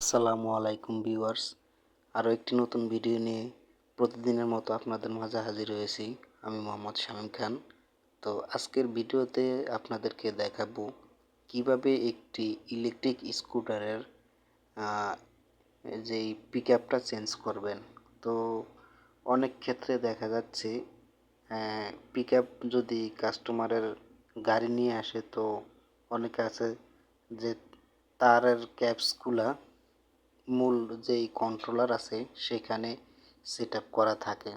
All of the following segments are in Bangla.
আসসালামু আলাইকুম ভিউয়ার্স। আরও একটি নতুন ভিডিও নিয়ে প্রতিদিনের মতো আপনাদের মাঝে হাজির হয়েছি। আমি মোহাম্মদ শামীম খান। তো আজকের ভিডিওতে আপনাদেরকে দেখাবো কিভাবে একটি ইলেকট্রিক স্কুটারের যেই পিকআপটা চেঞ্জ করবেন। তো অনেক ক্ষেত্রে দেখা যাচ্ছে পিকআপ যদি কাস্টমারের গাড়ি নিয়ে আসে, তো অনেকে আছে যে তারের ক্যাপসগুলা মূল যেই কন্ট্রোলার আছে সেখানে সেট আপ করা থাকে।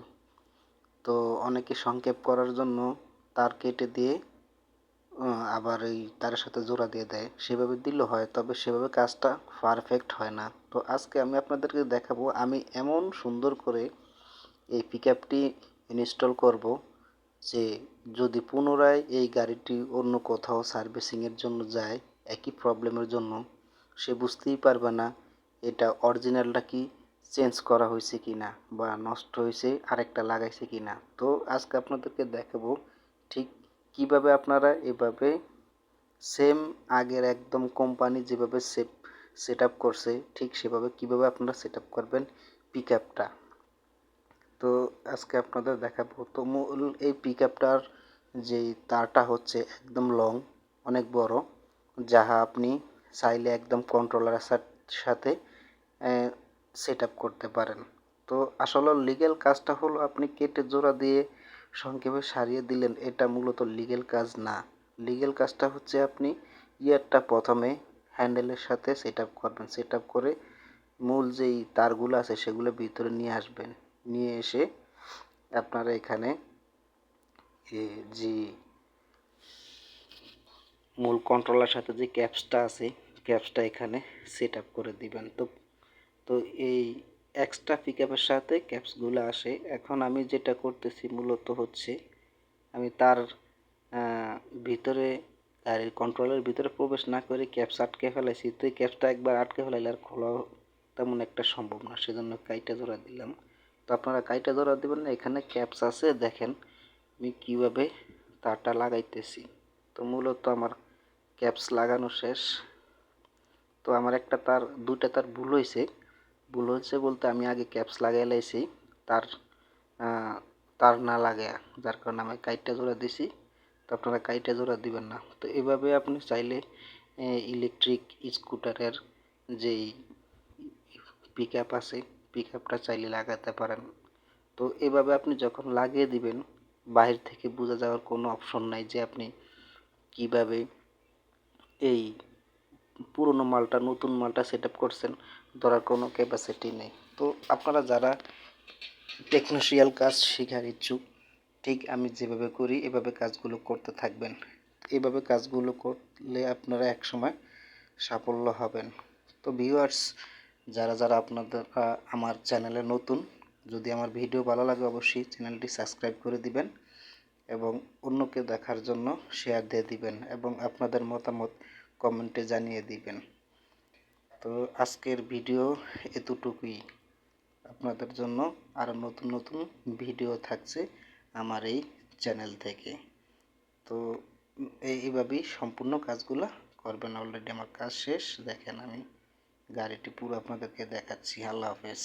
তো অনেকে সংক্ষেপ করার জন্য তার কেটে দিয়ে আবার এই তারের সাথে জোড়া দিয়ে দেয়, সেভাবে দিলেও হয়, তবে সেভাবে কাজটা পারফেক্ট হয় না। তো আজকে আমি আপনাদেরকে দেখাবো আমি এমন সুন্দর করে এই পিকআপটি ইনস্টল করব যে যদি পুনরায় এই গাড়িটি অন্য কোথাও সার্ভিসিংয়ের জন্য যায় একই প্রবলেমের জন্য, সে বুঝতেই পারবে না এটা অরিজিনালটা কি চেঞ্জ করা হয়েছে কি না, বা নষ্ট হয়েছে আরেকটা লাগাইছে কি না। তো আজকে আপনাদেরকে দেখাবো ঠিক কিভাবে আপনারা এভাবে সেম আগের একদম কোম্পানি যেভাবে সেট আপ করছে ঠিক সেভাবে কিভাবে আপনারা সেট আপ করবেন পিকআপটা। তো আজকে আপনাদের দেখাবো। তো মূল এই পিকআপটার যেই তারটা হচ্ছে একদম লং, অনেক বড়, যাহা আপনি চাইলে একদম কন্ট্রোলারের সাথে সেট আপ করতে পারেন। তো আসলে লিগ্যাল কাজটা হলো আপনি কেটে জোড়া দিয়ে সংক্ষেপে সারিয়ে দিলেন, এটা মূলত লিগ্যাল কাজ না। লিগ্যাল কাজটা হচ্ছে আপনি ইয়ারটা প্রথমে হ্যান্ডেলের সাথে সেট আপ করবেন, সেট আপ করে মূল যেই তারগুলো আছে সেগুলো ভিতরে নিয়ে আসবেন, নিয়ে এসে আপনারা এখানে যে মূল কন্ট্রোলার সাথে যে ক্যাপসটা আছে ক্যাপসটা এখানে সেট আপ করে দিবেন। তো তো এই এক্সট্রা পিকআপের সাথে ক্যাপসগুলো আসে। এখন আমি যেটা করতেছি মূলত হচ্ছে আমি তার ভিতরে গাড়ির কন্ট্রোলের ভিতরে প্রবেশ না করে ক্যাপস আটকে ফেলাইছি। তো এই ক্যাপসটা একবার আটকে ফেলাইলে আর খোলা তেমন একটা সম্ভব না, সেজন্য কাইটা জোড়া দিলাম। তো আপনারা কাইটা জোড়া দেবেন না, এখানে ক্যাপস আছে, দেখেন আমি কীভাবে তারটা লাগাইতেছি। তো মূলত আমার ক্যাপস লাগানো শেষ। তো আমার একটা তার দুইটা তার ভুল হয়েছে বলতে আমি আগে ক্যাপস লাগাই লাইছি তার তার না লাগায়া, যার কারণে আমি কাইটটা জোড়া দিছি। তো আপনারা কাইটটা জোড়া দিবেন না। তো এভাবে আপনি চাইলে ইলেকট্রিক স্কুটারের যেই পিকআপ আছে পিকআপটা চাইলে লাগাতে পারেন। তো এভাবে আপনি যখন লাগিয়ে দিবেন বাহির থেকে বোঝা যাওয়ার কোনো অপশন নাই যে আপনি কিভাবে এই পুরনো মালটা নতুন মালটা সেট আপ করছেন, ধরার কোনো ক্যাপাসিটি নেই। তো আপনারা যারা টেকনিশিয়াল কাজ শেখার ইচ্ছুক, ঠিক আমি যেভাবে করি এভাবে কাজগুলো করতে থাকবেন। এভাবে কাজগুলো করলে আপনারা একসময় সাফল্য হবেন। তো ভিউয়ার্স, যারা আপনাদের আমার চ্যানেলে নতুন, যদি আমার ভিডিও ভালো লাগে অবশ্যই চ্যানেলটি সাবস্ক্রাইব করে দিবেন এবং অন্যকে দেখার জন্য শেয়ার দিয়ে দিবেন এবং আপনাদের মতামত কমেন্টে জানিয়ে দিবেন। তো আজকের ভিডিও এতটুকুই। আপনাদের জন্য আরও নতুন নতুন ভিডিও থাকছে আমার এই চ্যানেল থেকে। তো এইভাবেই সম্পূর্ণ কাজগুলো করবেন। অলরেডি আমার কাজ শেষ, দেখেন আমি গাড়িটি পুরো আপনাদেরকে দেখাচ্ছি। আল্লাহ হাফেজ।